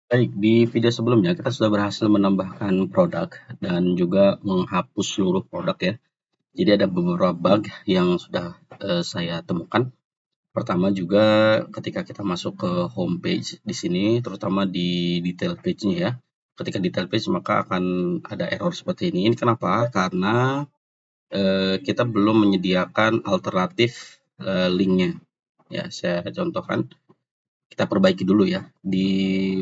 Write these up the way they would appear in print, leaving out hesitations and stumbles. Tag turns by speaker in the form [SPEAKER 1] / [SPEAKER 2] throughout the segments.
[SPEAKER 1] Baik, di video sebelumnya kita sudah berhasil menambahkan produk dan juga menghapus seluruh produk ya. Jadi ada beberapa bug yang sudah saya temukan. Pertama juga ketika kita masuk ke home page di sini, terutama di detail page-nya ya. Ketika detail page maka akan ada error seperti ini. Ini kenapa? Karena kita belum menyediakan alternatif linknya. Ya, saya contohkan. Kita perbaiki dulu ya di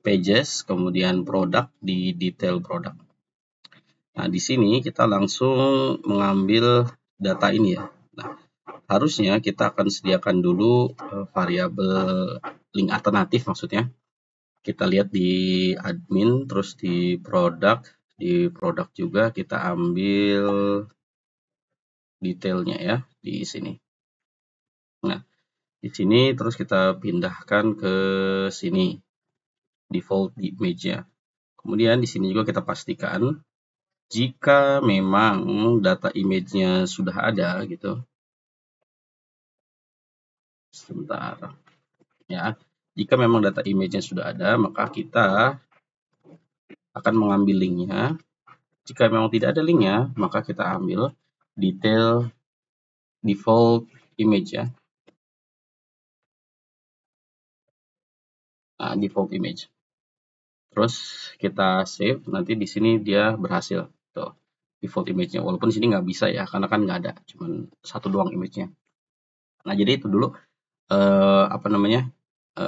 [SPEAKER 1] pages, kemudian produk di detail produk. Nah, di sini kita langsung mengambil data ini ya. Nah, harusnya kita akan sediakan dulu variabel link alternatif maksudnya. Kita lihat di admin, terus di produk juga kita ambil detailnya ya di sini. Nah, di sini terus kita pindahkan ke sini default image-nya. Kemudian di sini juga kita pastikan jika memang data image-nya sudah ada gitu. Sebentar. Ya. Jika memang data image-nya sudah ada, maka kita akan mengambil linknya. Jika memang tidak ada linknya, maka kita ambil detail default image ya. Nah, default image. Terus kita save, nanti di sini dia berhasil. Tuh, default image-nya. Walaupun di sini nggak bisa ya, karena kan nggak ada, cuman satu doang image-nya. Nah, jadi itu dulu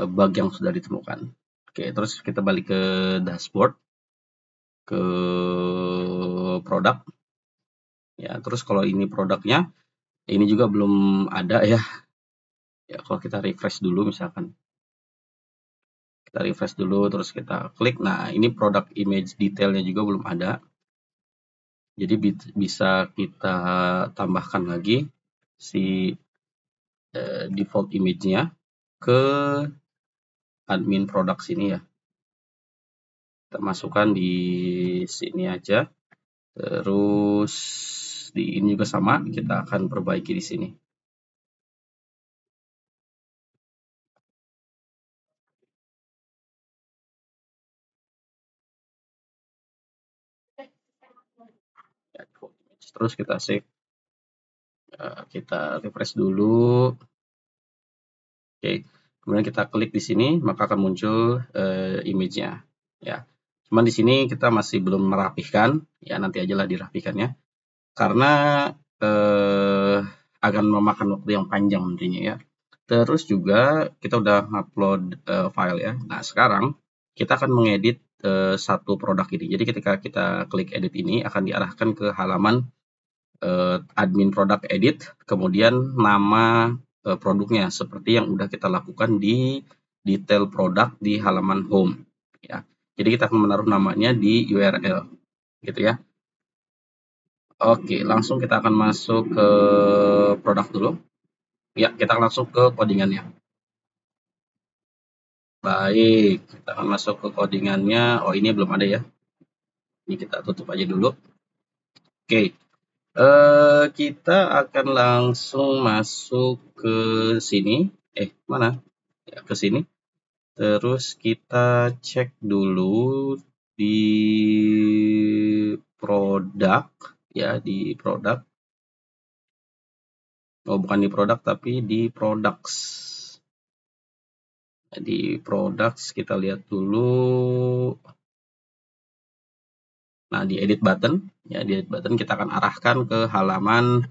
[SPEAKER 1] bug yang sudah ditemukan. Oke, terus kita balik ke dashboard, ke produk. Ya, terus kalau ini produknya, ini juga belum ada ya. Ya, kalau kita refresh dulu misalkan. Kita refresh dulu, terus kita klik. Nah, ini produk image detailnya juga belum ada. Jadi bisa kita tambahkan lagi si default image-nya ke admin produk sini ya. Kita masukkan di sini aja. Terus di ini juga sama, kita akan perbaiki di sini. Ya, terus kita save, kita refresh dulu. Oke, kemudian kita klik di sini, maka akan muncul image-nya. Ya, cuman di sini kita masih belum merapihkan, ya nanti aja lah dirapihkannya, karena akan memakan waktu yang panjang nantinya ya. Terus juga kita udah upload file ya. Nah, sekarang kita akan mengedit satu produk ini. Jadi ketika kita klik edit ini akan diarahkan ke halaman admin produk edit, kemudian nama produknya seperti yang udah kita lakukan di detail produk di halaman home ya. Jadi kita akan menaruh namanya di URL gitu ya. Oke, langsung kita akan masuk ke produk dulu. Ya, kita langsung ke codingannya. Baik, kita akan masuk ke codingannya. Oh, ini belum ada ya. Ini kita tutup aja dulu. Oke, kita akan langsung masuk ke sini. Mana? Ya, ke sini. Terus kita cek dulu di produk. Ya, di produk. Oh, bukan di produk, tapi di products. Di products kita lihat dulu. Nah, di edit button, ya di edit button kita akan arahkan ke halaman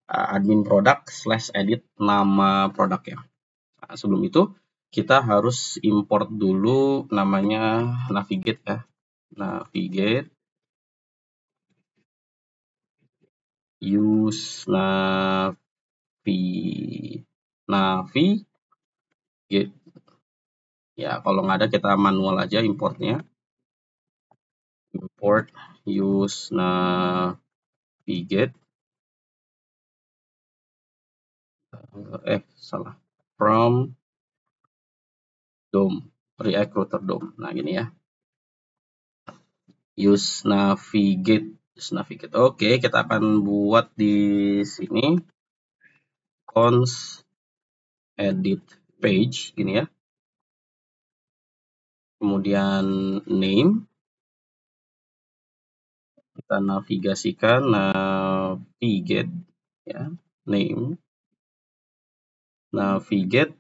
[SPEAKER 1] admin produk / edit nama produk ya. Nah, sebelum itu kita harus import dulu namanya navigate ya. Navigate, use navigate. Ya, kalau nggak ada kita manual aja importnya. Import use navigate. Salah. From DOM, React Router DOM. Nah, gini ya. Use navigate. Oke, kita akan buat di sini cons edit page gini ya. Kemudian name, kita navigasikan navigate ya, name, navigate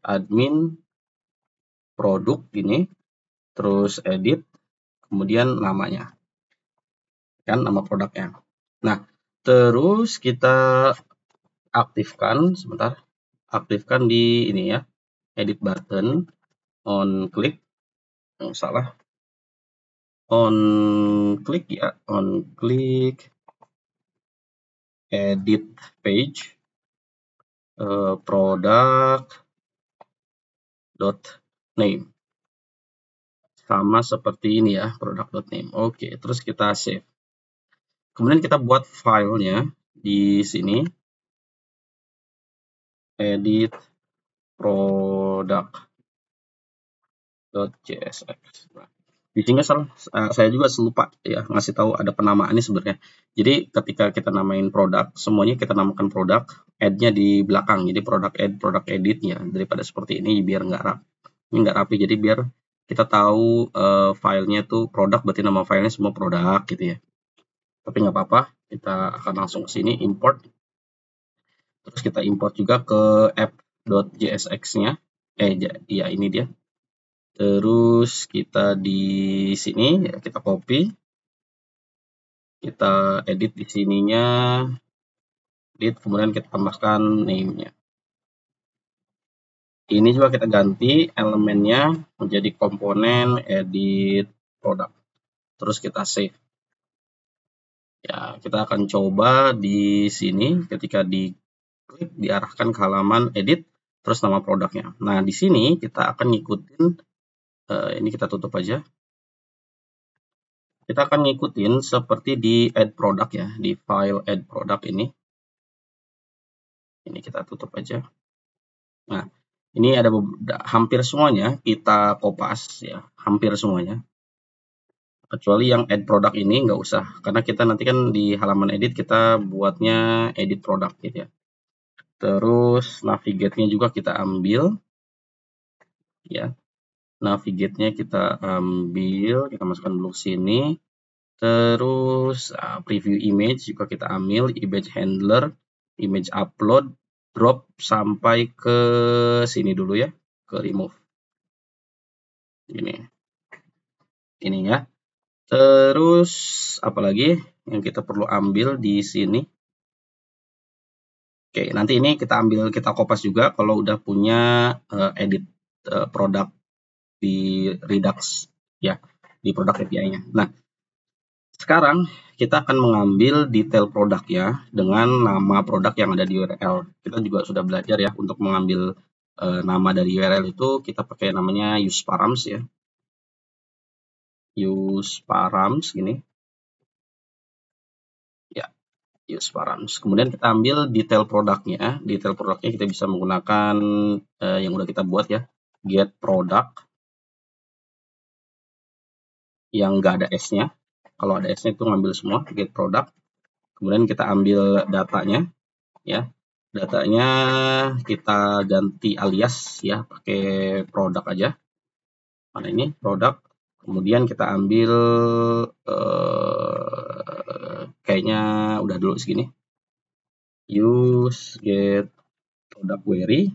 [SPEAKER 1] admin produk gini, terus edit, kemudian namanya kan, nama produknya. Nah, terus kita aktifkan sebentar, aktifkan di ini ya, edit button, on click, salah, on click ya, on click edit page product dot name, sama seperti ini ya, product dot name. Oke, terus kita save. Kemudian kita buat filenya di sini, edit product.csx. Di sini saya juga lupa ya ngasih tahu ada penamaannya sebenarnya. Jadi ketika kita namain produk, semuanya kita namakan produk, add-nya di belakang. Jadi product add, product edit-nya, daripada seperti ini biar nggak rapi. Jadi biar kita tahu filenya tuh produk, berarti nama filenya semua produk gitu ya. Tapi nggak apa-apa, kita akan langsung ke sini import. Terus kita import juga ke app.jsx-nya. Ya ini dia. Terus kita di sini ya, kita copy, kita edit di sininya, edit, kemudian kita tambahkan name-nya. Ini juga kita ganti elemennya menjadi komponen edit produk. Terus kita save. Ya, kita akan coba di sini ketika diklik diarahkan ke halaman edit, terus nama produknya. Nah, di sini kita akan ngikutin, ini kita tutup aja. Kita akan ngikutin seperti di add product ya, di file add product ini. Ini kita tutup aja. Nah, ini ada hampir semuanya kita kopas ya, hampir semuanya. Kecuali yang add product ini nggak usah, karena kita nanti kan di halaman edit kita buatnya edit product gitu ya. Terus navigate-nya juga kita ambil ya. Navigate-nya kita ambil, kita masukkan dulu sini. Terus preview image juga kita ambil, image handler, image upload, drop sampai ke sini dulu ya, ke remove. Ini ya. Terus apalagi yang kita perlu ambil di sini? Oke, nanti ini kita kopas juga kalau udah punya edit produk di Redux ya, di produk API-nya. Nah, sekarang kita akan mengambil detail produk ya dengan nama produk yang ada di URL. Kita juga sudah belajar ya untuk mengambil nama dari URL itu kita pakai namanya use params ya. Use params gini. Ya, use params. Kemudian kita ambil detail produknya. Detail produknya kita bisa menggunakan yang udah kita buat ya. Get product yang nggak ada S-nya. Kalau ada S-nya itu ngambil semua, get product. Kemudian kita ambil datanya ya. Datanya kita ganti alias ya, pakai produk aja. Mana ini produk. Kemudian kita ambil kayaknya udah dulu segini. Use get product query.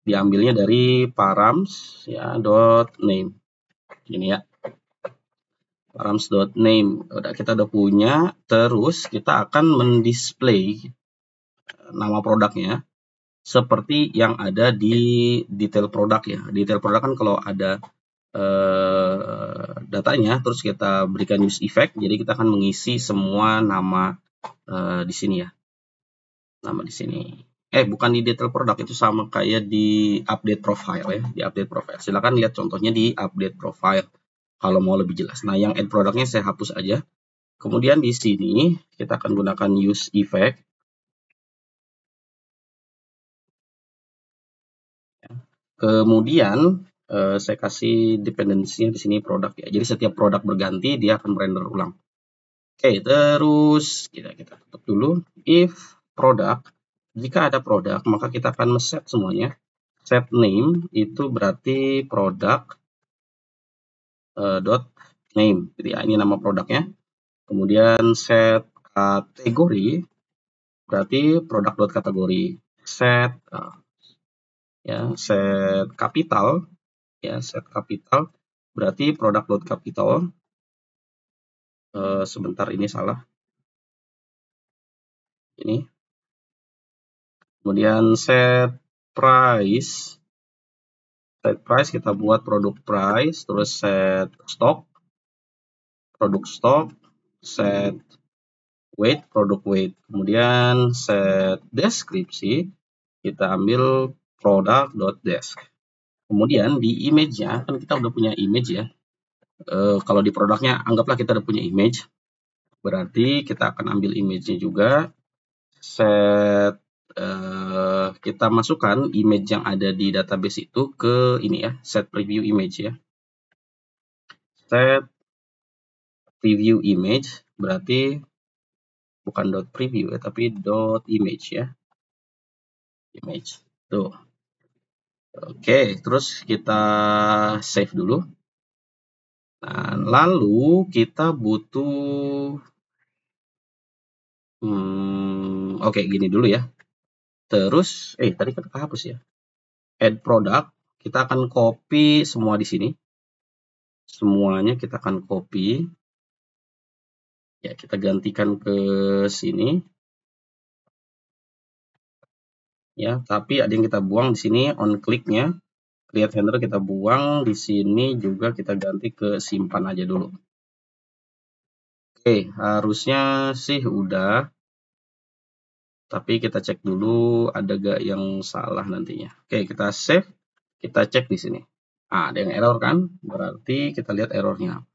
[SPEAKER 1] Diambilnya dari params ya dot name. Ini ya. Params.name kita udah punya, terus kita akan mendisplay nama produknya seperti yang ada di detail produk ya. Detail produk kan kalau ada datanya, terus kita berikan use effect, jadi kita akan mengisi semua nama di sini ya. Nama di sini. Bukan di detail produk, itu sama kayak di update profile ya, di update profile. Silakan lihat contohnya di update profile kalau mau lebih jelas. Nah, yang add produknya saya hapus aja. Kemudian di sini kita akan gunakan use effect. Kemudian saya kasih dependensinya di sini produk ya. Jadi setiap produk berganti dia akan render ulang. Oke, terus kita tutup dulu. If product jika ada produk, maka kita akan set semuanya. Set name itu berarti produk dot name, gitu ya. Ini nama produknya. Kemudian set kategori berarti produk dot kategori. Set set kapital set kapital berarti produk dot kapital. Sebentar, ini salah. Ini. Kemudian set price. Set price kita buat produk price, terus set stock, produk stock, set weight, produk weight. Kemudian set deskripsi, kita ambil product.desk. Kemudian di image-nya, kan kita udah punya image ya. Kalau di produknya, anggaplah kita udah punya image. Berarti kita akan ambil image-nya juga. Set kita masukkan image yang ada di database itu ke ini ya, set preview image ya. Set preview image berarti bukan dot preview ya, tapi dot image ya. Image. Tuh. Oke, terus kita save dulu. Nah, lalu kita butuh oke, gini dulu ya. Terus tadi kan kehapus ya. Add product, kita akan copy semua di sini. Semuanya kita akan copy. Ya, kita gantikan ke sini. Ya, tapi ada yang kita buang di sini on click-nya. Create handler kita buang, di sini juga kita ganti ke simpan aja dulu. Oke, harusnya sih udah. Tapi kita cek dulu ada gak yang salah nantinya. Oke, kita save, kita cek di sini. Ada yang error kan? Berarti kita lihat errornya.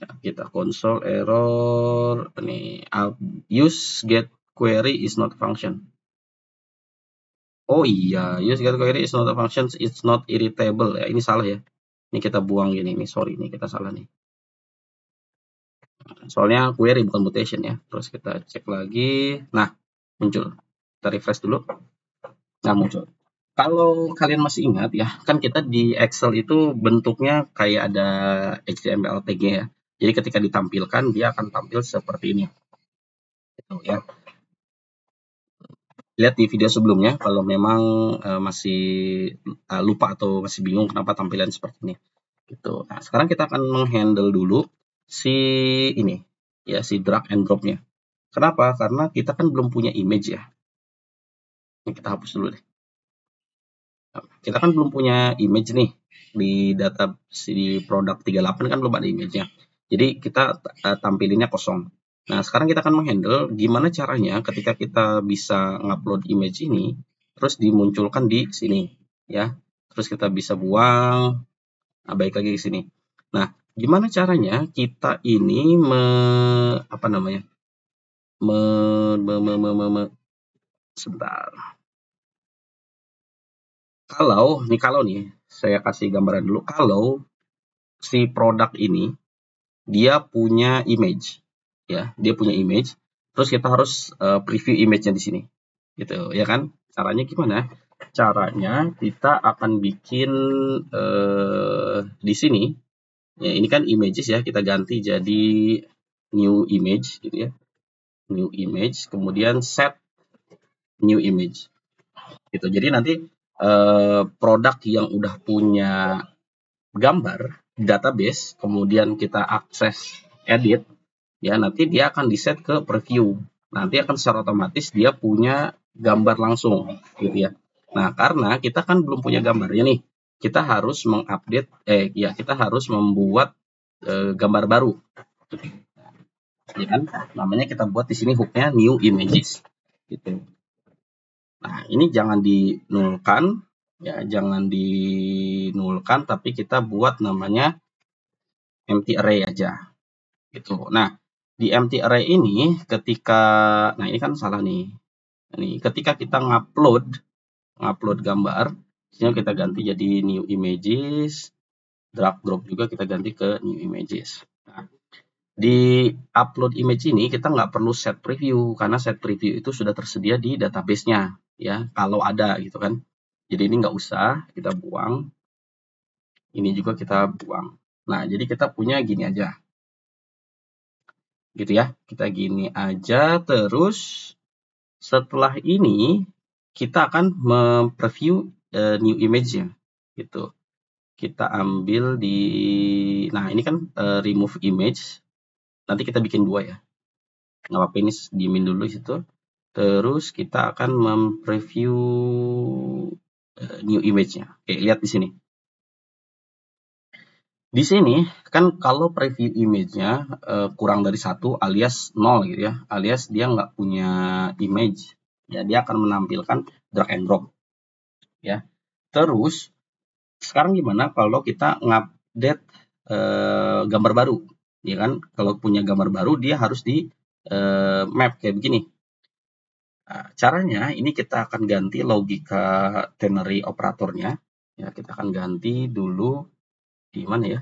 [SPEAKER 1] Ya, kita console error ini use get query is not function. Oh iya, use get query is not a function, it's not irritable ya. Ini salah ya. Ini kita buang gini nih, sorry nih kita salah nih. Soalnya query bukan mutation ya. Terus kita cek lagi. Nah, muncul. Kita refresh dulu. Nah, muncul. Kalau kalian masih ingat ya, kan kita di Excel itu bentuknya kayak ada HTML tag-nya ya. Jadi ketika ditampilkan, dia akan tampil seperti ini. Gitu ya. Lihat di video sebelumnya kalau memang masih lupa atau masih bingung kenapa tampilan seperti ini. Gitu. Nah, sekarang kita akan menghandle dulu si ini ya, si drag and drop-nya. Kenapa? Karena kita kan belum punya image ya. Ini kita hapus dulu deh. Kita kan belum punya image nih di data di produk 38 kan belum ada image-nya. Jadi kita tampilinnya kosong. Nah, sekarang kita akan menghandle gimana caranya ketika kita bisa ngupload image ini terus dimunculkan di sini ya. Terus kita bisa buang, baik lagi ke sini. Nah, gimana caranya kita ini sebentar. Kalau nih saya kasih gambaran dulu, kalau si produk ini dia punya image ya, dia punya image, terus kita harus preview image-nya di sini. Gitu ya kan? Caranya gimana? Caranya kita akan bikin di sini ya, ini kan images ya, kita ganti jadi new image gitu ya. New image, kemudian set new image. Gitu. Jadi nanti produk yang udah punya gambar database, kemudian kita akses edit, ya nanti dia akan di-set ke preview. Nanti akan secara otomatis dia punya gambar langsung, gitu ya. Nah, karena kita kan belum punya gambarnya nih, kita harus mengupdate, kita harus membuat gambar baru, ya kan? Namanya kita buat di sini hooknya new images, gitu. Nah, ini jangan dinulkan, ya jangan dinulkan, tapi kita buat namanya empty array aja, gitu. Nah, di empty array ini nah ini kan salah nih. Ini ketika kita ngupload gambar, sini kita ganti jadi new images, drag drop juga kita ganti ke new images. Nah, Di upload image ini kita nggak perlu set preview karena set preview itu sudah tersedia di database-nya ya, kalau ada gitu kan. Jadi ini nggak usah, kita buang. Ini juga kita buang. Nah, jadi kita punya gini aja. Gitu ya. Kita gini aja, terus setelah ini kita akan mempreview new image-nya gitu. Kita ambil di, nah ini kan remove image, nanti kita bikin 2 ya. Nggak apa-apa, ini diemin dulu situ. Terus kita akan mempreview new image-nya. Oke, lihat di sini. Di sini kan kalau preview image-nya kurang dari 1 alias 0 gitu ya, alias dia nggak punya image, ya dia akan menampilkan drag and drop ya. Terus sekarang gimana kalau kita ngupdate gambar baru, ya kan? Kalau punya gambar baru dia harus di map kayak begini. Nah, caranya ini kita akan ganti logika ternary operatornya. Ya, kita akan ganti dulu di mana ya?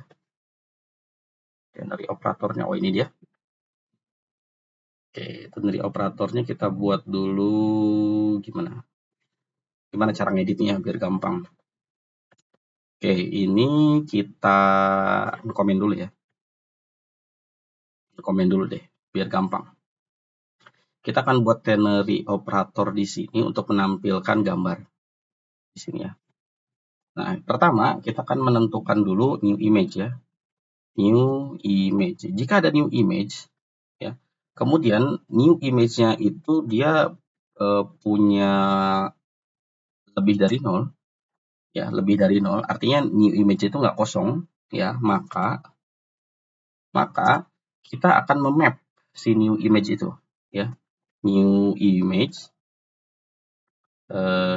[SPEAKER 1] Ternary operatornya, oh ini dia. Oke, ternary operatornya kita buat dulu gimana? Gimana cara ngeditnya biar gampang. Oke, ini kita komen dulu ya. Komen dulu deh, biar gampang. Kita akan buat ternary operator di sini untuk menampilkan gambar di sini ya. Nah, pertama kita akan menentukan dulu new image ya. New image. Jika ada new image, ya, kemudian new image-nya itu dia punya lebih dari 0, ya, lebih dari 0, artinya new image itu nggak kosong, ya, maka kita akan memap si new image itu, ya, new image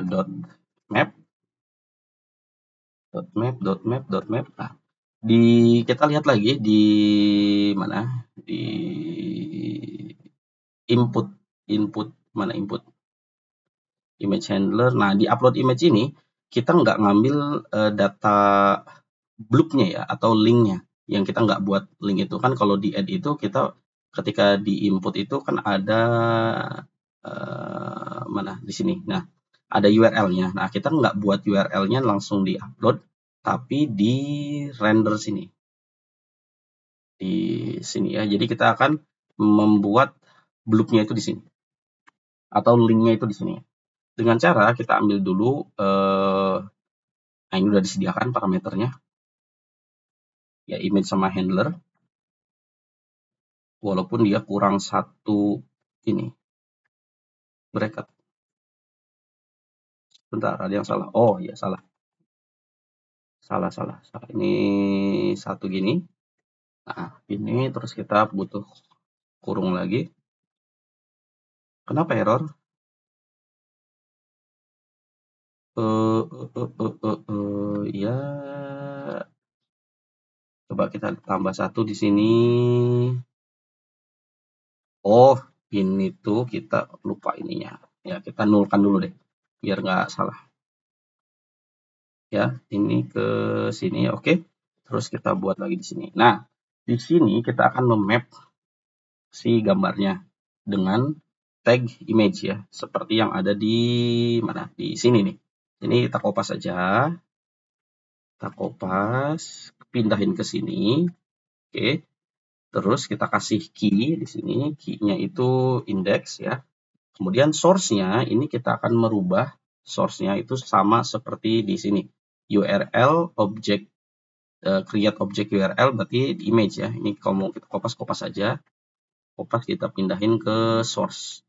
[SPEAKER 1] dot map. Nah, kita lihat lagi di mana, di input mana input image handler. Nah, di upload image ini kita nggak ngambil data bloopnya ya atau linknya, yang kita nggak buat link itu kan. Kalau di add itu kita ketika di input itu kan ada mana di sini. Nah, ada URL-nya. Nah, kita nggak buat URL-nya langsung di upload, tapi di render sini. Di sini ya. Jadi kita akan membuat bloop-nya itu di sini. Atau link-nya itu di sini. Dengan cara kita ambil dulu, nah ini udah disediakan parameternya. Ya, image sama handler. Walaupun dia kurang satu ini. Bracket. Bentar, ada yang salah. Oh, ya salah. Salah. Ini satu gini. Nah, ini terus kita butuh kurung lagi. Kenapa error? Ya. Coba kita tambah satu di sini. Oh, ini tuh kita lupa ininya. Ya, kita nulkan dulu deh, biar nggak salah. Ya, ini ke sini, oke. Terus kita buat lagi di sini. Nah, di sini kita akan memap si gambarnya dengan tag image ya, seperti yang ada di mana? Di sini nih. Ini kita kopas aja. Kita kopas, pindahin ke sini. Oke. Terus kita kasih key di sini. Key-nya itu index ya. Kemudian source-nya ini kita akan merubah source-nya itu sama seperti di sini. URL object create object URL berarti image ya. Ini kalau mau kita kopas aja. Kopas kita pindahin ke source.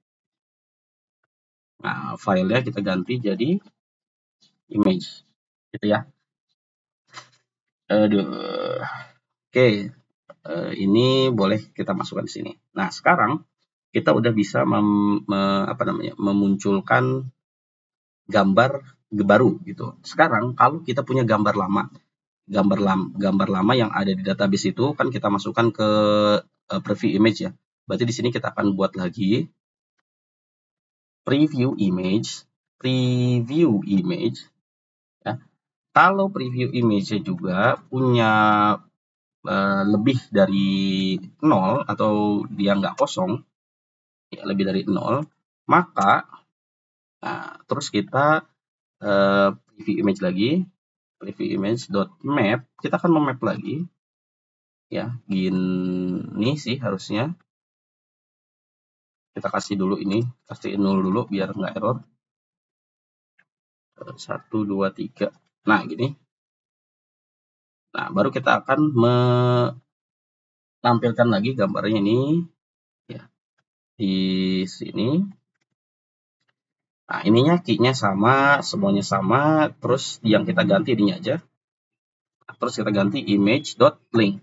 [SPEAKER 1] Nah, filenya kita ganti jadi image. Gitu ya. Oke. Ini boleh kita masukkan di sini. Nah, sekarang kita udah bisa memunculkan gambar baru gitu. Sekarang kalau kita punya gambar lama yang ada di database itu kan kita masukkan ke preview image ya. Berarti di sini kita akan buat lagi preview image ya. Kalau preview image juga punya lebih dari 0 atau dia nggak kosong, ya lebih dari 0, maka terus kita preview image lagi, preview image.map, kita akan memap lagi, ya gini sih harusnya. Kita kasih dulu ini, kasih 0 dulu biar nggak error. 1, 2, 3. Nah, gini. Nah, baru kita akan menampilkan lagi gambarnya ini, ya, di sini. Nah, ininya key-nya sama, semuanya sama, terus yang kita ganti ininya aja. Terus kita ganti image.link.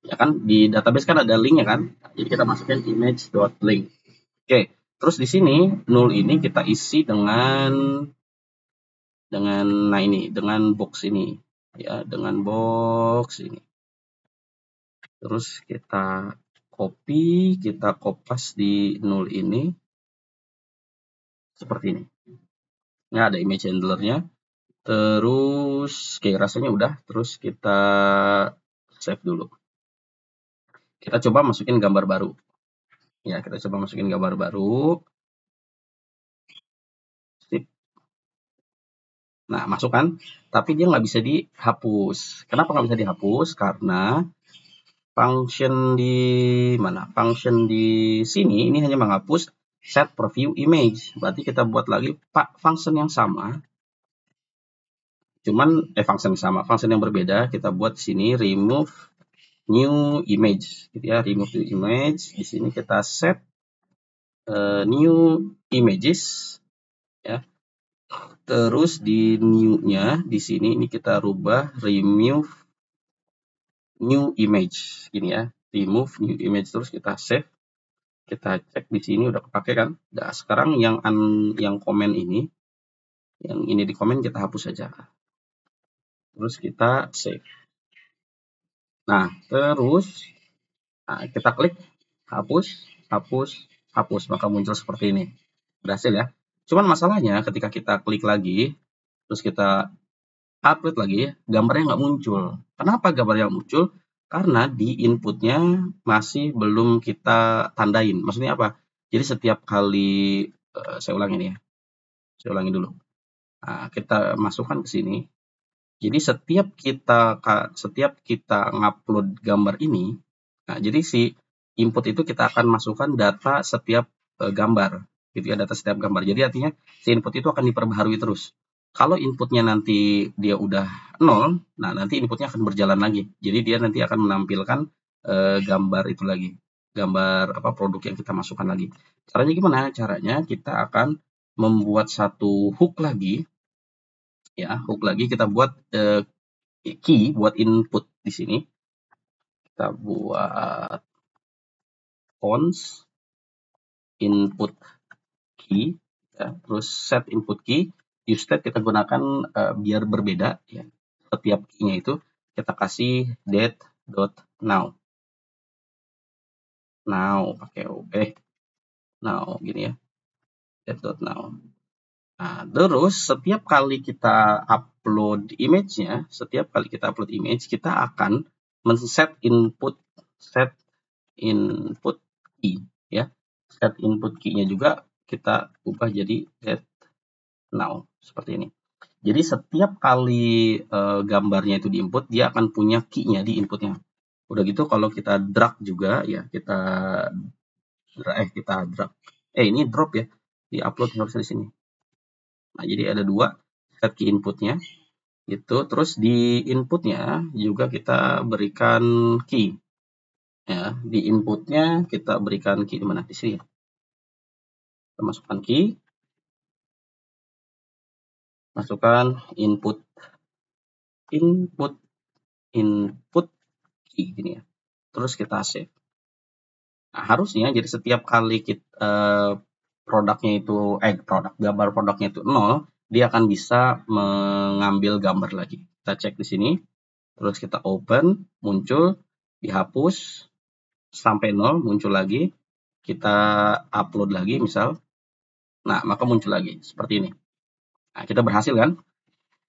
[SPEAKER 1] Ya kan, di database kan ada link-nya kan? Jadi kita masukin image.link. Oke, terus di sini 0 ini kita isi dengan nah ini, dengan box ini. Ya, dengan box ini. Terus kita copy, kita kopas di 0 ini. Seperti ini. Ini ada image handler-nya. Terus, oke rasanya udah. Terus kita save dulu. Kita coba masukin gambar baru. Ya, kita coba masukin gambar baru. Sip. Nah, masuk kan? Tapi dia nggak bisa dihapus. Kenapa nggak bisa dihapus? Karena function di mana? Function di sini ini hanya menghapus set preview image. Berarti kita buat lagi function yang sama. Cuman function yang sama, function yang berbeda kita buat di sini remove new image, gitu ya, remove new image. Di sini kita set new images, ya. Terus di new-nya di sini ini kita rubah remove new image, gini ya, remove new image. Terus kita save, kita cek di sini udah kepake kan. Nah, sekarang yang komen ini, yang ini di komen kita hapus saja. Terus kita save. Nah, terus kita klik hapus, hapus, hapus, maka muncul seperti ini. Berhasil ya. Cuman masalahnya ketika kita klik lagi, terus kita upload lagi, gambarnya nggak muncul. Kenapa gambarnya nggak muncul? Karena di inputnya masih belum kita tandain. Maksudnya apa? Jadi setiap kali, saya ulangi nih ya. Saya ulangi dulu. Nah, kita masukkan ke sini. Jadi setiap kita ngupload gambar ini, nah jadi si input itu kita akan masukkan data setiap gambar, gitu ya, data setiap gambar. Jadi artinya si input itu akan diperbaharui terus. Kalau inputnya nanti dia udah 0, nah nanti inputnya akan berjalan lagi. Jadi dia nanti akan menampilkan gambar itu lagi, gambar produk yang kita masukkan lagi. Caranya gimana? Caranya kita akan membuat satu hook lagi. Ya, hook lagi kita buat key buat input di sini. Kita buat cons input key, ya, terus set input key. Use state kita gunakan biar berbeda, ya. Setiap key-nya itu kita kasih date.now. Now pakai now gini ya. Date.now. Nah, terus setiap kali kita upload image-nya, kita akan men-set input key, ya. Set input key-nya juga kita ubah jadi get now seperti ini. Jadi setiap kali gambarnya itu diinput, dia akan punya key-nya di inputnya. Udah gitu kalau kita drag juga, ya, kita drag. Ini drop ya, di upload harus di sini. Nah, jadi ada 2 set key inputnya gitu. Terus di inputnya juga kita berikan key, ya. Di inputnya kita berikan key di mana? Di sini. Kita masukkan key, masukkan input key gini ya. Terus kita save. Nah, harusnya jadi setiap kali kita gambar produknya itu 0, dia akan bisa mengambil gambar lagi. Kita cek di sini, terus kita open, muncul, dihapus sampai 0, muncul lagi, kita upload lagi misal, nah maka muncul lagi seperti ini. Nah, kita berhasil kan?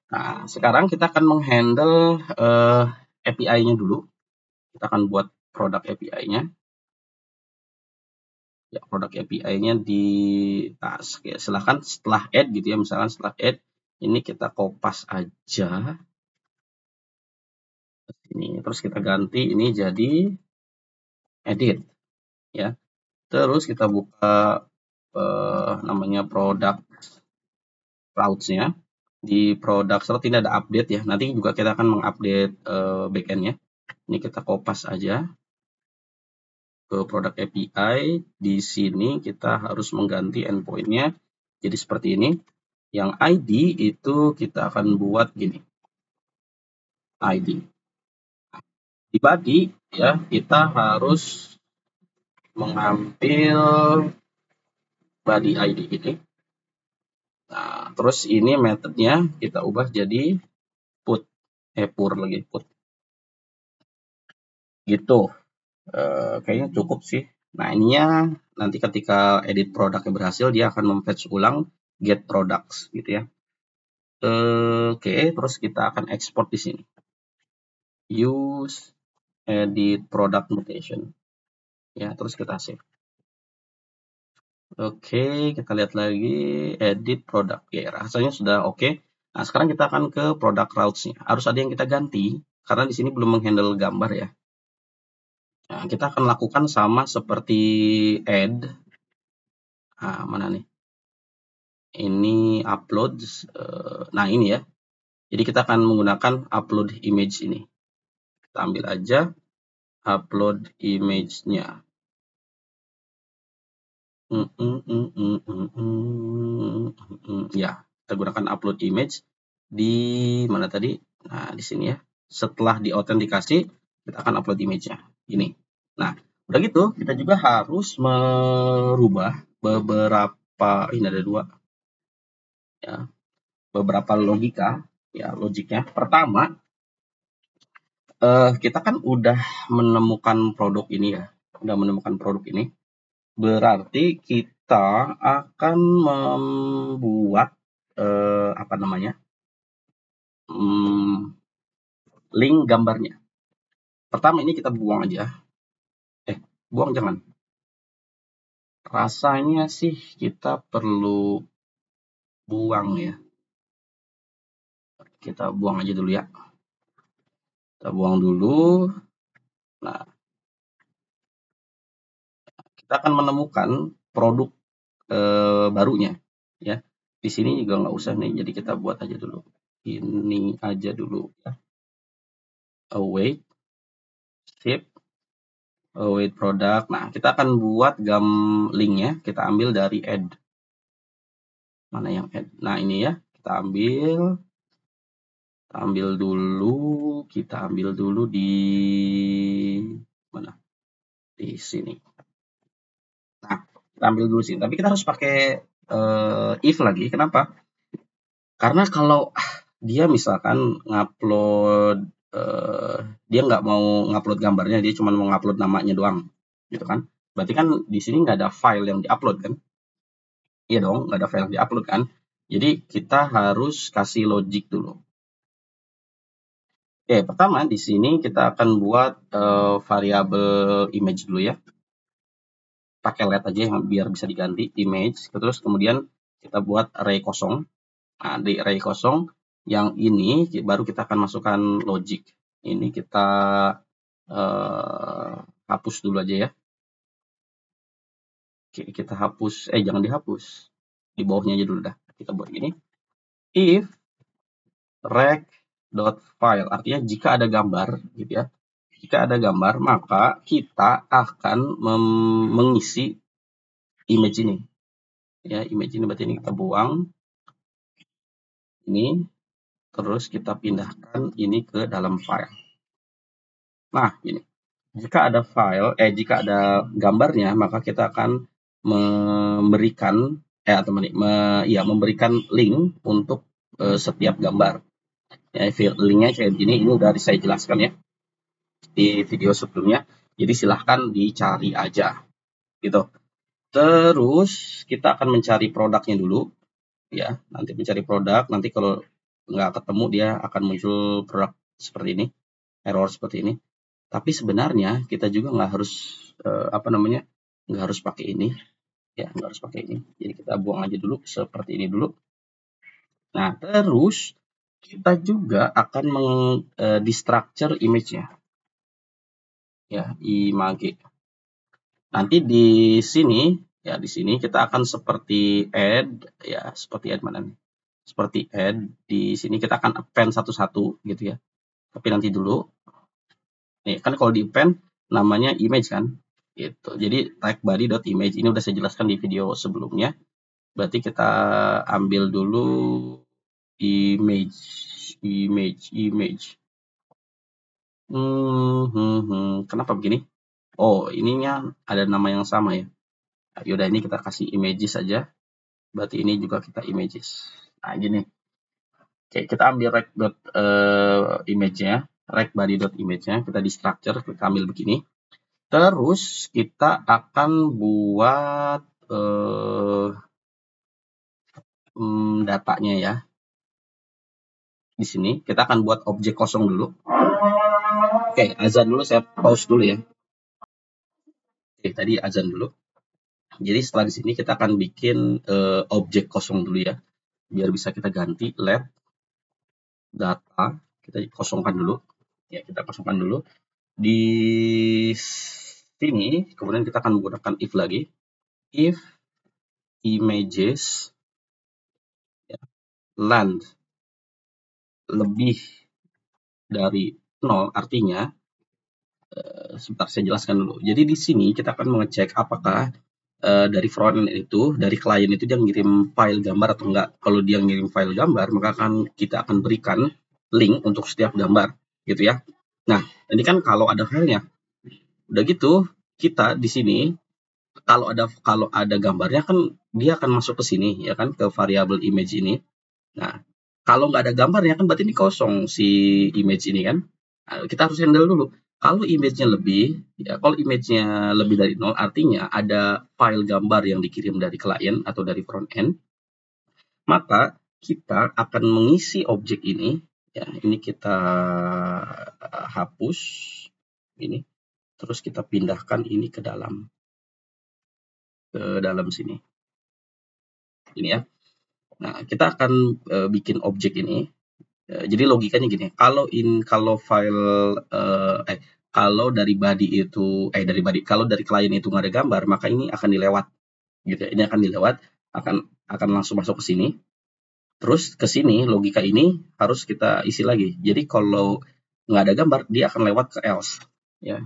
[SPEAKER 1] Nah, sekarang kita akan menghandle API-nya dulu. Kita akan buat produk API-nya. Ya, produk API-nya di task ya. Silahkan setelah add gitu ya, misalkan setelah add ini kita kopas aja ini, terus kita ganti ini jadi edit ya. Terus kita buka namanya produk routes-nya. Di produk route ini ada update ya. Nanti juga kita akan mengupdate backend-nya. Ini kita kopas aja ke produk API. Di sini kita harus mengganti endpoint-nya jadi seperti ini. Yang ID itu kita akan buat gini. ID. Di body ya, kita harus mengambil body ID ini. Nah, terus ini metodenya kita ubah jadi put. Pur lagi, put. Gitu. Kayaknya cukup sih. Nah, ininya nanti ketika edit produknya berhasil, dia akan memfetch ulang get products gitu ya. Oke, terus kita akan export di sini. Use edit product mutation. Ya, terus kita save. Oke, kita lihat lagi edit product. Ya, rasanya sudah oke. Nah, sekarang kita akan ke product routes-nya. Harus ada yang kita ganti karena di sini belum menghandle gambar ya. Nah, kita akan lakukan sama seperti add. Nah, mana nih? Ini upload. Nah, ini ya. Jadi kita akan menggunakan upload image ini. Kita ambil aja upload image-nya. Ya, kita gunakan upload image di mana tadi? Nah, di sini ya. Setelah diautentikasi, kita akan upload image-nya. Ini. Nah, udah gitu, kita juga harus merubah beberapa, ini ada dua. Ya, beberapa logika, ya, logiknya. Pertama, kita kan udah menemukan produk ini ya. Udah menemukan produk ini. Berarti kita akan membuat apa namanya? Link gambarnya. Pertama ini kita buang aja. Buang jangan. Rasanya sih kita perlu buang ya. Kita buang aja dulu ya. Kita buang dulu. Nah, kita akan menemukan produk barunya ya. Di sini juga nggak usah nih, jadi kita buat aja dulu. Ini aja dulu ya. Await, ship, await product. Nah, kita akan buat linknya. Kita ambil dari add. Mana yang add? Nah, ini ya. Kita ambil dulu di mana? Di sini. Nah, kita ambil dulu sini. Tapi kita harus pakai if lagi. Kenapa? Karena kalau dia misalkan ngupload, dia nggak mau ngupload gambarnya, dia cuma mau ngupload namanya doang, gitu kan? Berarti kan di sini nggak ada file yang diupload kan? Iya dong, nggak ada file yang diupload kan? Jadi kita harus kasih logic dulu. Oke, pertama di sini kita akan buat variabel image dulu ya. Pakai let aja yang biar bisa diganti image. Terus kemudian kita buat array kosong. Nah, di array kosong yang ini baru kita akan masukkan logic. Ini kita hapus dulu aja ya. Oke, kita hapus. Jangan dihapus. Di bawahnya aja dulu dah. Kita buat gini. If rec.file, artinya jika ada gambar, gitu ya. Jika ada gambar, maka kita akan mengisi image ini. Ya, image ini berarti ini kita buang. Ini terus kita pindahkan ini ke dalam file. Nah, ini. Jika ada jika ada gambarnya, maka kita akan memberikan memberikan link untuk setiap gambar. Ya, linknya kayak gini, ini udah saya jelaskan ya di video sebelumnya. Jadi silahkan dicari aja, gitu. Terus kita akan mencari produknya dulu, ya. Nanti mencari produk, nanti kalau nggak ketemu dia akan muncul produk seperti ini, error seperti ini. Tapi sebenarnya kita juga nggak harus nggak harus pakai ini, ya nggak harus pakai ini. Jadi kita buang aja dulu seperti ini dulu. Nah, terus kita juga akan destructure image-nya, ya image. Nanti di sini, ya di sini kita akan seperti add, ya seperti add mana nih? Seperti add di sini kita akan append satu-satu gitu ya. Tapi nanti dulu, nih kan kalau di append namanya image kan, gitu. Jadi tag body.image ini udah saya jelaskan di video sebelumnya. Berarti kita ambil dulu image. Kenapa begini? Oh, ininya ada nama yang sama ya. Nah, yaudah ini kita kasih images saja. Berarti ini juga kita images. Nah, gini. Oke, kita ambil image-nya, rec-body.image-nya, kita di structure, kita ambil begini. Terus kita akan buat datanya ya. Di sini kita akan buat objek kosong dulu. Oke, azan dulu, saya pause dulu ya. Oke, tadi azan dulu. Jadi setelah di sini kita akan bikin objek kosong dulu ya. Biar bisa kita ganti let data, kita kosongkan dulu. Ya, kita kosongkan dulu. Di sini kemudian kita akan menggunakan if lagi. If images ya, length lebih dari 0, artinya sebentar saya jelaskan dulu. Jadi di sini kita akan mengecek apakah dari frontend itu, dari klien itu dia ngirim file gambar atau enggak. Kalau dia ngirim file gambar, maka kita akan berikan link untuk setiap gambar, gitu ya. Nah, ini kan kalau ada filenya. Udah gitu, kita di sini kalau ada gambarnya kan dia akan masuk ke sini ya kan, ke variabel image ini. Nah, kalau nggak ada gambarnya kan berarti ini kosong si image ini kan. Nah, kita harus handle dulu. Kalau image-nya lebih, ya kalau image-nya lebih dari 0, artinya ada file gambar yang dikirim dari klien atau dari front end, maka kita akan mengisi objek ini, ya ini kita hapus, ini, terus kita pindahkan ini ke dalam sini, ini ya. Nah, kita akan bikin objek ini. Jadi logikanya gini, kalau file kalau dari body itu kalau dari klien itu nggak ada gambar, maka ini akan dilewat, gitu ya. Ini akan dilewat, akan langsung masuk ke sini. Terus ke sini logika ini harus kita isi lagi. Jadi kalau nggak ada gambar, dia akan lewat ke else, ya.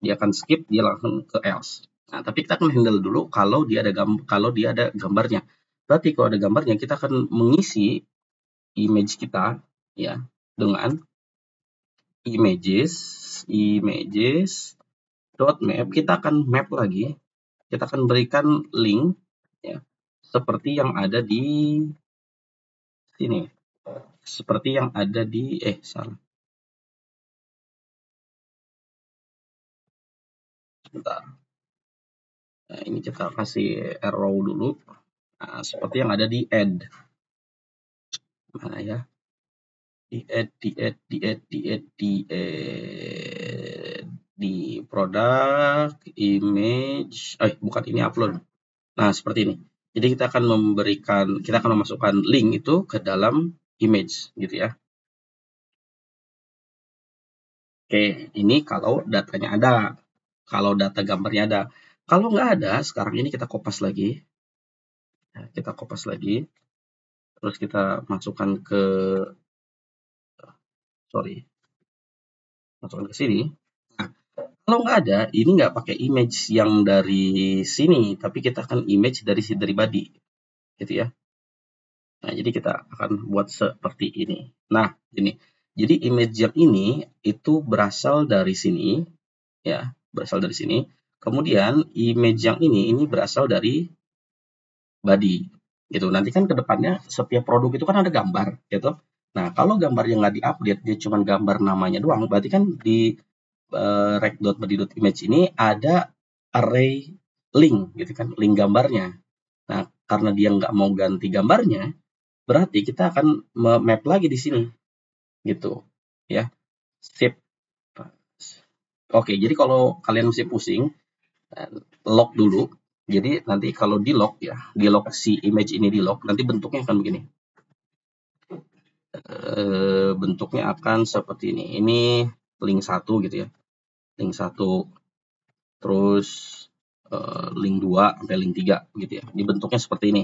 [SPEAKER 1] Dia akan skip, dia langsung ke else. Nah, tapi kita akan handle dulu kalau dia ada gambarnya. Berarti kalau ada gambarnya, kita akan mengisi image kita ya dengan images map. Kita akan map lagi, kita akan berikan link ya seperti yang ada di sini, seperti yang ada di salah sebentar. Nah, ini kita kasih arrow dulu. Nah, seperti yang ada di add. Mana ya? Di produk image, bukan, ini upload. Nah, seperti ini. Jadi kita akan memasukkan link itu ke dalam image, gitu ya. Oke, ini kalau datanya ada. Kalau data gambarnya ada. Kalau nggak ada, sekarang ini kita kopas lagi. Kita kopas lagi. Terus kita masukkan ke masukkan ke sini. Nah, kalau nggak ada, ini nggak pakai image yang dari sini, tapi kita akan image dari body, gitu ya. Nah, jadi kita akan buat seperti ini. Nah, ini. Jadi image yang ini itu berasal dari sini, ya, berasal dari sini. Kemudian image yang ini berasal dari body, gitu. Nanti kan ke depannya setiap produk itu kan ada gambar, gitu. Nah, kalau gambarnya nggak diupdate, dia cuma gambar namanya doang, berarti kan di rec.body.image ini ada array link, gitu kan, link gambarnya. Nah, karena dia nggak mau ganti gambarnya, berarti kita akan map lagi di sini, gitu, ya. Sip. Oke, jadi kalau kalian masih pusing, lock dulu. Jadi nanti kalau di lock ya, di lock si image ini di lock, nanti bentuknya akan begini. Bentuknya akan seperti ini. Ini link 1 gitu ya. Link 1, terus link 2 sampai link 3 gitu ya. Di bentuknya seperti ini.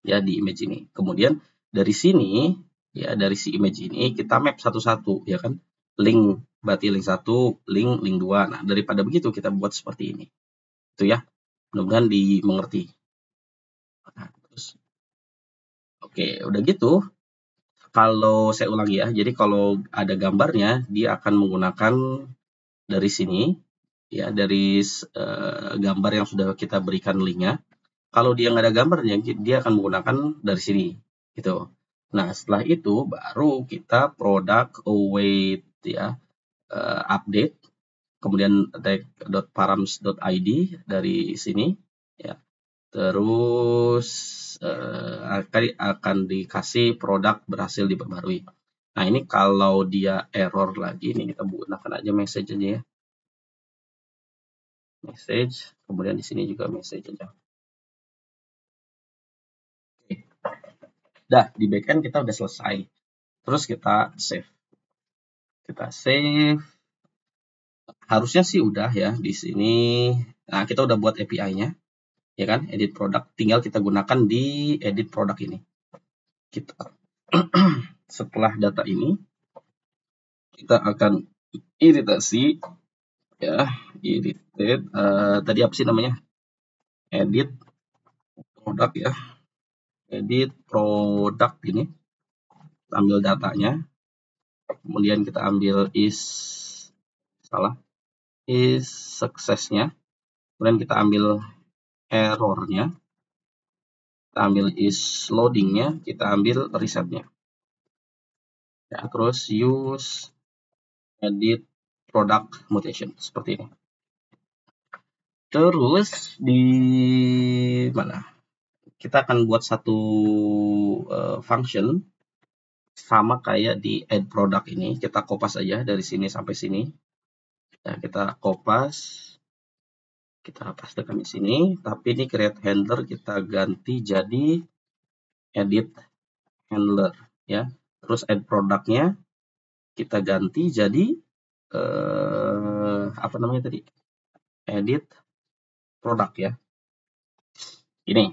[SPEAKER 1] Ya, di image ini. Kemudian dari sini ya, dari si image ini kita map satu-satu ya kan. Link berarti link 1, link 2. Nah, daripada begitu kita buat seperti ini. Itu ya. Mudah-mudahan dimengerti. Nah, terus oke, udah gitu. Kalau saya ulangi ya. Jadi kalau ada gambarnya, dia akan menggunakan dari sini ya, dari gambar yang sudah kita berikan linknya. Kalau dia nggak ada gambarnya, dia akan menggunakan dari sini gitu. Nah, setelah itu baru kita product await ya, update, kemudian tag.params.id dari sini ya. Terus akan dikasih produk berhasil diperbarui. Nah, ini kalau dia error lagi, nih kita gunakan aja message aja ya. Message, kemudian di sini juga message aja. Oke. Dah, di backend kita udah selesai. Terus kita save. Kita save. Harusnya sih udah ya di sini. Nah, kita udah buat API-nya. Ya kan? Edit product. Tinggal kita gunakan di edit product ini. Kita setelah data ini kita akan iritasi ya, edited tadi apa sih namanya, edit produk ya, edit produk ini, kita ambil datanya, kemudian kita ambil is success-nya, kemudian kita ambil error-nya, kita ambil is loading-nya, kita ambil reset-nya ya, terus use edit product mutation seperti ini. Terus di mana? Kita akan buat satu function sama kayak di add product ini. Kita kopas aja dari sini sampai sini. Nah, kita kopas, kita pastekan di sini. Tapi ini create handler kita ganti jadi edit handler ya. Terus add produknya kita ganti jadi apa namanya tadi? Edit produk ya. Ini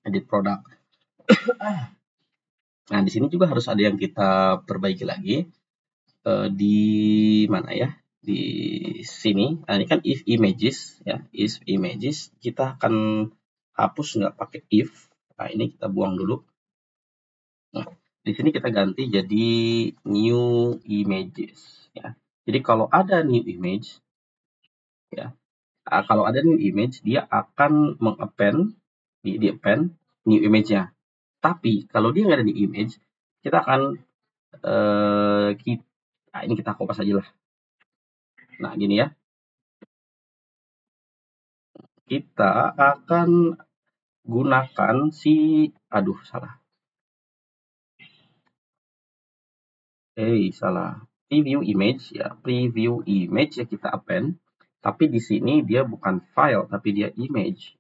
[SPEAKER 1] edit produk. Nah, di sini juga harus ada yang kita perbaiki lagi. Di mana ya? Di sini. Nah, ini kan if images ya. If images kita akan hapus nggak pakai if. Nah, ini kita buang dulu. Nah, di sini kita ganti jadi new images ya. Jadi kalau ada new image ya. Kalau ada new image dia akan mengappend di append new image-nya. Tapi kalau dia nggak ada new image, kita akan ini kita kopas aja lah. Nah, gini ya. Kita akan gunakan si, aduh salah. Salah. Preview image ya, preview image ya kita append. Tapi di sini dia bukan file, tapi dia image.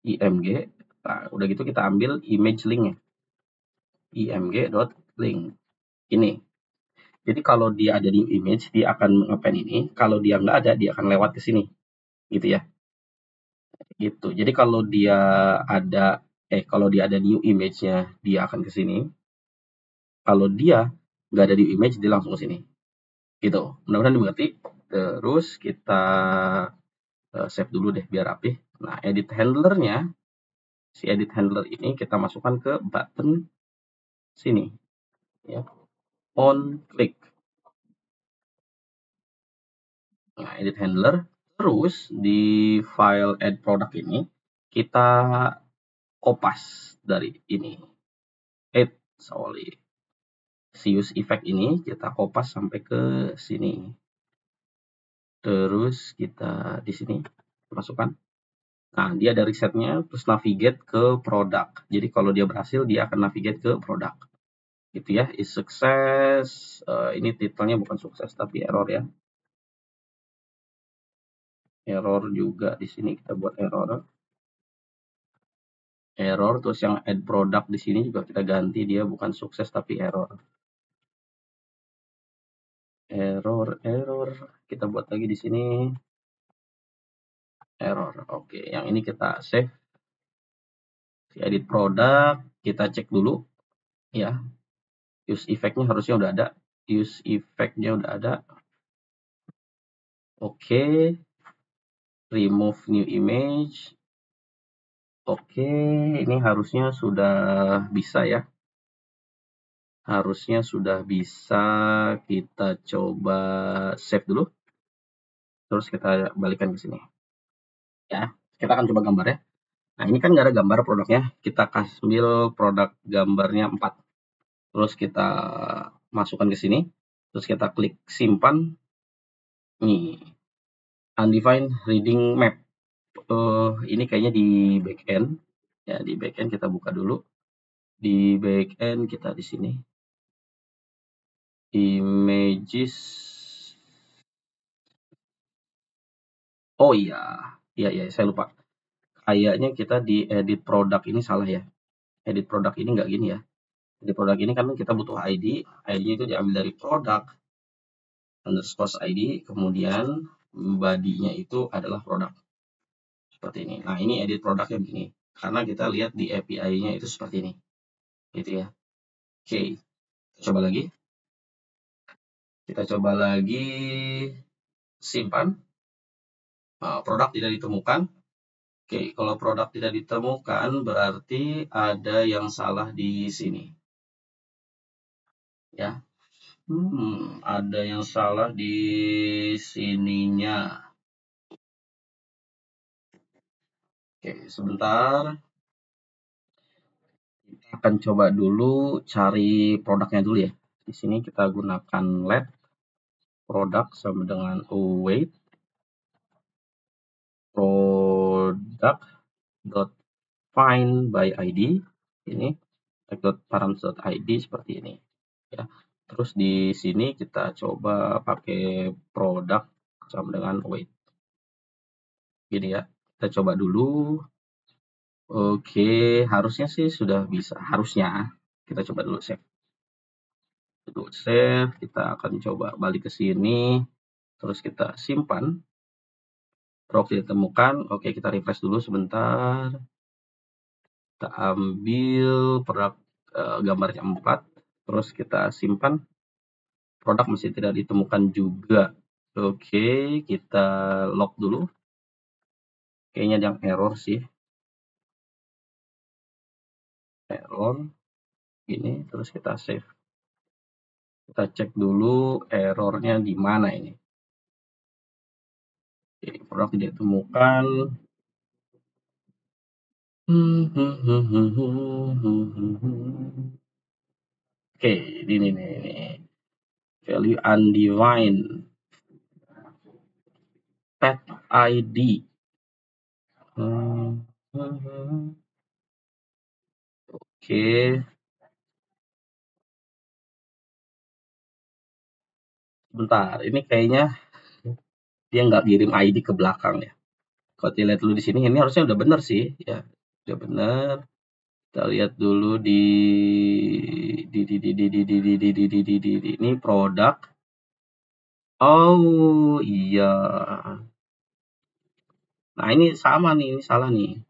[SPEAKER 1] img. Nah, udah gitu kita ambil image link-nya. img.link. Ini. Jadi kalau dia ada new image, dia akan mengappend ini. Kalau dia nggak ada, dia akan lewat ke sini. Gitu ya. Gitu. Jadi kalau dia ada new image-nya, dia akan ke sini. Kalau dia nggak ada new image, dia langsung ke sini. Gitu. Mudah-mudahan dimengerti. Terus kita save dulu deh biar rapih. Nah, edit handler-nya, si edit handler ini kita masukkan ke button sini. Ya. On click. Nah, edit handler. Terus di file add product ini kita kopas dari ini. Sorry. Si use effect ini kita kopas sampai ke sini. Terus kita di sini masukkan. Nah, dia ada resetnya, terus navigate ke produk. Jadi kalau dia berhasil, dia akan navigate ke produk. Gitu ya, is success. Ini titelnya bukan sukses, tapi error ya. Error juga di sini kita buat error. Terus yang add product di sini juga kita ganti, dia bukan sukses tapi error. Error. Kita buat lagi di sini. Error. Oke, yang ini kita save. Edit produk, kita cek dulu ya. Use effect-nya harusnya udah ada. Use effect-nya udah ada. Oke. Remove new image. Oke, ini harusnya sudah bisa ya. Harusnya sudah bisa. Kita coba save dulu. Terus kita balikan ke sini. Ya, kita akan coba gambar ya. Nah, ini kan nggak ada gambar produknya. Kita ambil produk gambarnya 4. Terus kita masukkan ke sini. Terus kita klik simpan. Nih, undefined reading map. Ini kayaknya di backend. Ya, di backend kita buka dulu. Di backend kita di sini. Images. Oh iya. Iya, saya lupa. Kayaknya kita di edit produk ini salah ya. Edit produk ini nggak gini ya. Edit produk ini kan kita butuh ID. ID-nya itu diambil dari produk underscore ID. Kemudian body-nya itu adalah produk. Seperti ini. Nah, ini edit produknya begini. Karena kita lihat di API-nya itu seperti ini. Gitu ya. Oke. Kita coba lagi. Simpan. Produk tidak ditemukan. Oke, kalau produk tidak ditemukan berarti ada yang salah di sini. Ya. Ada yang salah di sininya. Oke, sebentar. Kita akan coba dulu cari produknya dulu ya. Di sini kita gunakan let produk sama dengan await product.find by ID. Ini tag.params.id seperti ini ya. Terus di sini kita coba pakai produk sama dengan await. Gini ya. Kita coba dulu. Oke, harusnya sih sudah bisa. Harusnya. Kita coba dulu save. Kita akan coba balik ke sini. Terus kita simpan. Produk tidak ditemukan. Oke, kita refresh dulu sebentar. Kita ambil produk gambarnya 4. Terus kita simpan. Produk masih tidak ditemukan juga. Oke, kita log dulu. Kayaknya ada yang error sih. Error. Ini, terus kita save. Kita cek dulu errornya di mana ini. Oke, produk tidak ditemukan. Oke, ini nih. Value undefined. Pet ID. Oke. Bentar, ini kayaknya dia nggak kirim ID ke belakang ya. Kalau dilihat dulu di sini, ini harusnya udah bener sih, ya. Udah bener. Kita lihat dulu di ini produk. Oh iya. Nah ini sama nih, ini salah nih.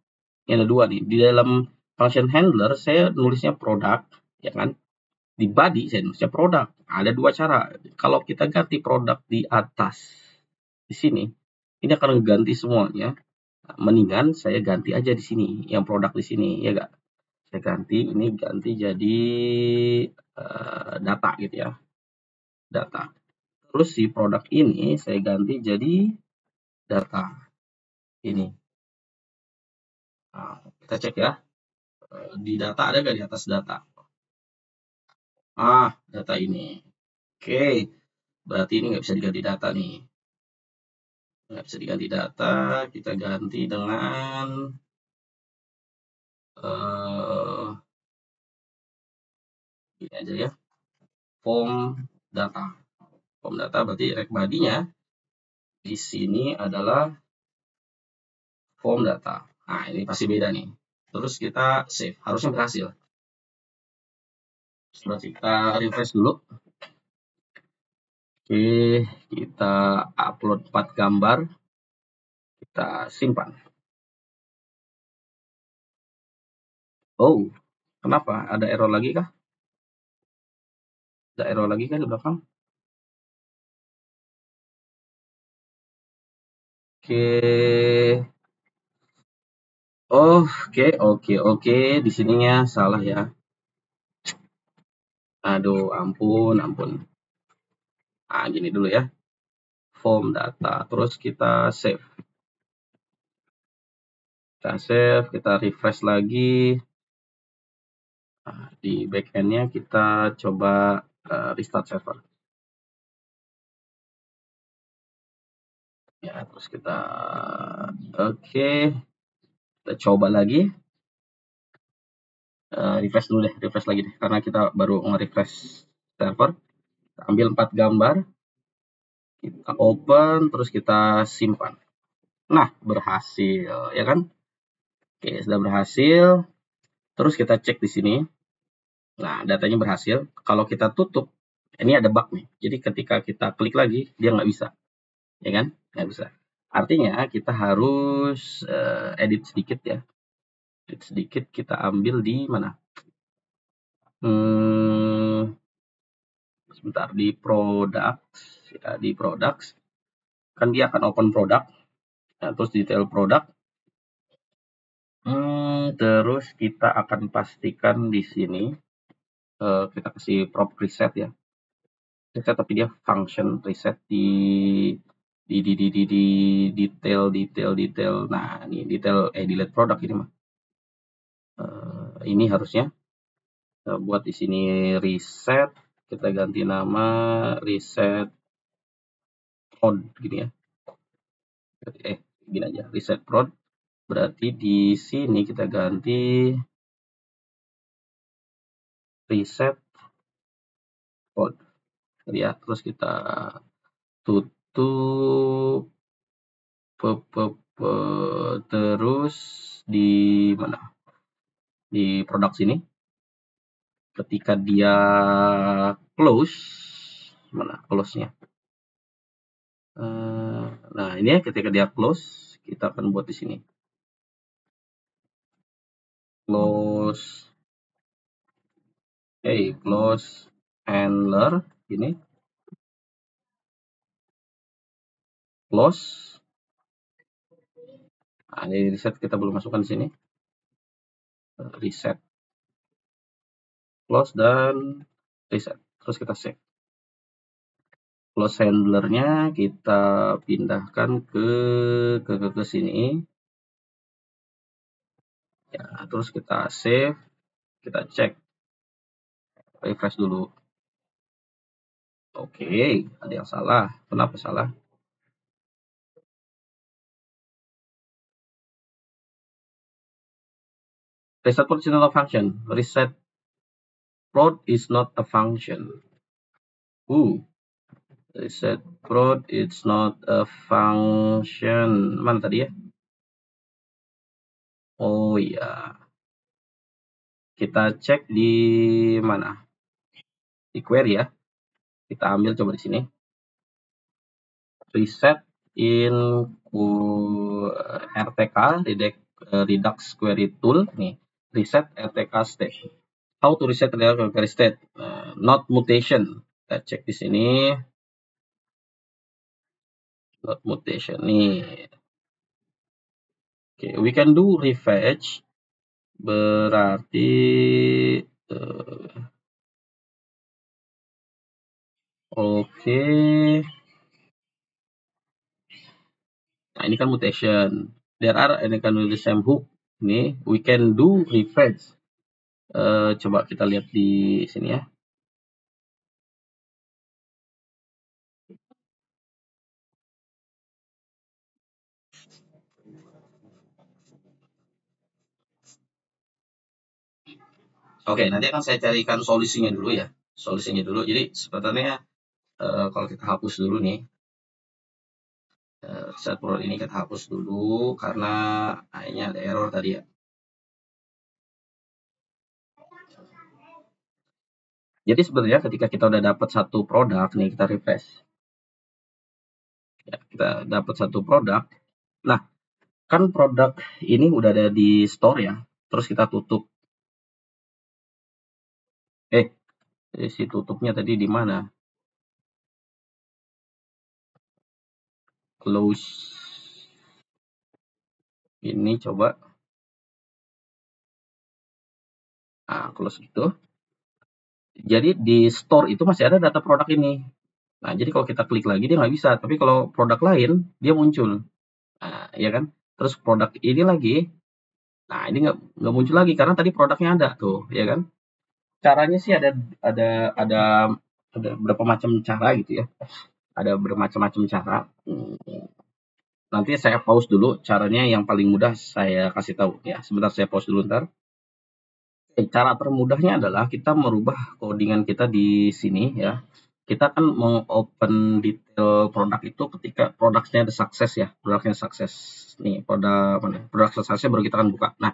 [SPEAKER 1] Yang ada dua nih. Di dalam function handler saya nulisnya produk, ya kan? Di body saya nulisnya produk. Ada dua cara. Kalau kita ganti produk di atas di sini, ini akan ganti semuanya. Mendingan saya ganti aja di sini, yang produk di sini, ya enggak? Saya ganti jadi data gitu ya. Data. Terus si produk ini saya ganti jadi data. Ini. Nah, kita cek ya. Di data ada nggak di atas data? Data ini. Oke. Berarti ini nggak bisa diganti data nih. Nggak bisa diganti data. Kita ganti dengan ini aja ya. Form data. Form data berarti rek body-nya di sini adalah form data. Nah, ini pasti beda nih. Terus kita save, harusnya berhasil. Setelah kita refresh dulu. Oke, kita upload 4 gambar. Kita simpan. Oh, kenapa? Ada error lagi kah? Ada error lagi kah di belakang? Oke. Oke. Di sininya salah ya. Aduh, ampun. Nah, gini dulu ya. Form data. Terus kita save. Kita refresh lagi. Nah, di backend-nya kita coba restart server. Ya, terus kita oke. Kita coba lagi. Refresh dulu deh, refresh lagi deh. Karena kita baru nge-refresh server. Kita ambil 4 gambar. Kita open, terus kita simpan. Nah, berhasil, ya kan? Oke, sudah berhasil. Terus kita cek di sini. Nah, datanya berhasil. Kalau kita tutup, ini ada bug nih. Jadi ketika kita klik lagi, dia nggak bisa. Ya kan? Nggak bisa. Artinya kita harus edit sedikit ya. Edit sedikit, kita ambil di mana? Sebentar, di products. Ya, di products. Kan dia akan open product. Nah, terus detail product. Terus kita akan pastikan di sini. Kita kasih prop reset ya. Reset tapi dia function reset di detail. Nah, ini detail delete product ini mah. Ini harusnya buat di sini reset, kita ganti nama reset prod gini ya. Gini aja, reset prod. Berarti di sini kita ganti reset prod. Ya, terus kita tutup terus di mana? Di produk sini. Ketika dia close, mana close-nya? Nah, ini ya ketika dia close, kita akan buat di sini. Close, close handler, ini. Close. Nah, ini reset kita belum masukkan di sini. Reset. Close dan reset. Terus kita save. Close handlernya kita pindahkan ke sini. Ya, terus kita save, kita cek, refresh dulu. Oke, ada yang salah. Kenapa salah? Reset prod is not a function. Reset prod is not a function. Reset prod it's not a function. Mana tadi ya? Oh iya. Kita cek di mana? Di query ya. Kita ambil coba di sini. Reset in RTK, Redux Query Tool. Nih, reset RTK state. How to reset RTK query state? Not mutation. Kita cek di sini. Not mutation nih. Oke, we can do refetch. Berarti oke. Nah, ini kan mutation. There are any can do the same hook. Ini we can do refetch. Coba kita lihat di sini ya. Oke, nanti akan saya carikan solusinya dulu ya. Solusinya dulu. Jadi sebenarnya kalau kita hapus dulu nih. Set produk ini kita hapus dulu karena kayaknya ada error tadi ya. Jadi sebenarnya ketika kita udah dapat satu produk nih, kita refresh. Ya, kita dapat satu produk. Nah, kan produk ini udah ada di store ya. Terus kita tutup. Si tutupnya tadi di mana? Close. Ini coba. Nah, close gitu. Jadi di store itu masih ada data produk ini. Nah, jadi kalau kita klik lagi dia nggak bisa. Tapi kalau produk lain dia muncul. Nah, ya kan? Terus produk ini lagi. Nah, ini nggak muncul lagi karena tadi produknya ada tuh, ya kan? Caranya sih ada ada ada berapa macam cara gitu ya. Ada bermacam-macam cara. Nanti saya pause dulu. Caranya yang paling mudah saya kasih tahu ya. Sebentar saya pause dulu ntar. Cara termudahnya adalah kita merubah codingan kita di sini ya. Kita kan mengopen detail produk itu ketika produknya ada sukses ya. Produknya sukses. Nih, produk suksesnya baru kita akan buka. Nah,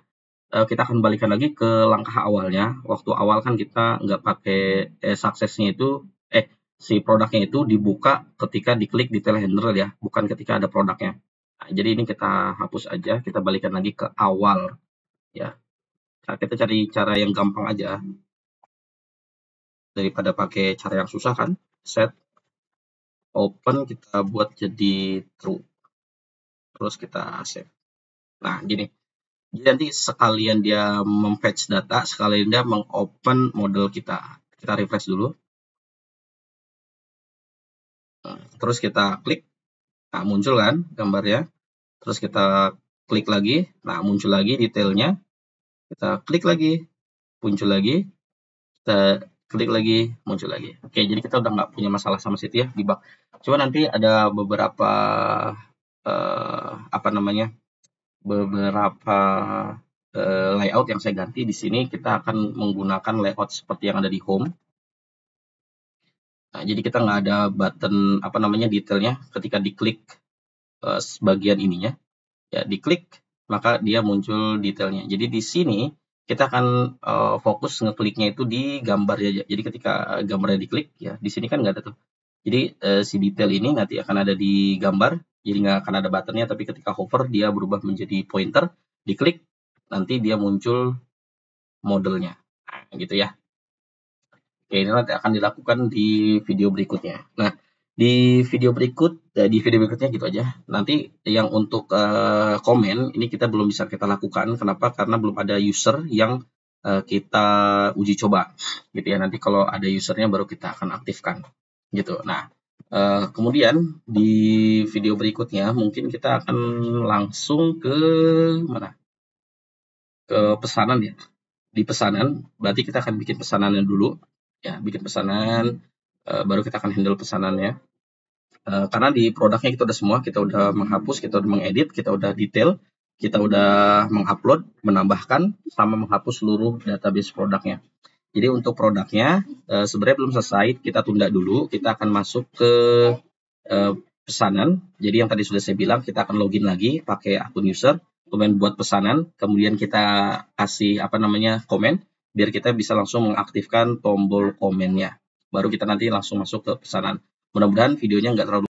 [SPEAKER 1] kita akan balikan lagi ke langkah awalnya. Waktu awal kan kita nggak pakai suksesnya itu, si produknya itu dibuka ketika diklik detail handler ya, bukan ketika ada produknya. Nah, jadi ini kita hapus aja, kita balikan lagi ke awal ya. Nah, kita cari cara yang gampang aja daripada pakai cara yang susah kan. Set open kita buat jadi true. Terus kita save. Nah, gini. Jadi nanti sekalian dia memfetch data, sekalian dia mengopen model kita. Kita refresh dulu. Terus kita klik. Nah, muncul kan gambarnya. Terus kita klik lagi. Nah, muncul lagi detailnya. Kita klik lagi. Muncul lagi. Kita klik lagi. Muncul lagi. Oke, jadi kita udah nggak punya masalah sama situ ya di bug. Cuma nanti ada beberapa beberapa layout yang saya ganti. Di sini kita akan menggunakan layout seperti yang ada di home. Nah, jadi kita nggak ada button detailnya ketika diklik bagian ininya. Ya, diklik maka dia muncul detailnya. Jadi di sini kita akan fokus ngekliknya itu di gambar aja. Jadi ketika gambarnya diklik ya di sini kan nggak ada tuh. Jadi si detail ini nanti akan ada di gambar. Jadi nggak akan ada buttonnya, tapi ketika hover dia berubah menjadi pointer. Diklik nanti dia muncul modelnya. Nah, gitu ya. Oke, ini nanti akan dilakukan di video berikutnya. Nah, di video berikutnya gitu aja. Nanti yang untuk komen ini kita belum bisa kita lakukan. Kenapa? Karena belum ada user yang kita uji coba, gitu ya. Nanti kalau ada usernya baru kita akan aktifkan, gitu. Nah, kemudian di video berikutnya mungkin kita akan langsung ke mana? Ke pesanan ya. Di pesanan, berarti kita akan bikin pesanannya dulu. Ya, bikin pesanan, baru kita akan handle pesanannya. Karena di produknya kita udah semua, kita udah menghapus, kita udah mengedit, kita udah detail, kita udah mengupload, menambahkan, sama menghapus seluruh database produknya. Jadi untuk produknya sebenarnya belum selesai, kita tunda dulu, kita akan masuk ke pesanan. Jadi yang tadi sudah saya bilang, kita akan login lagi pakai akun user, kemudian buat pesanan, kemudian kita kasih komen, biar kita bisa langsung mengaktifkan tombol komennya. Baru kita nanti langsung masuk ke pesanan. Mudah-mudahan videonya nggak terlalu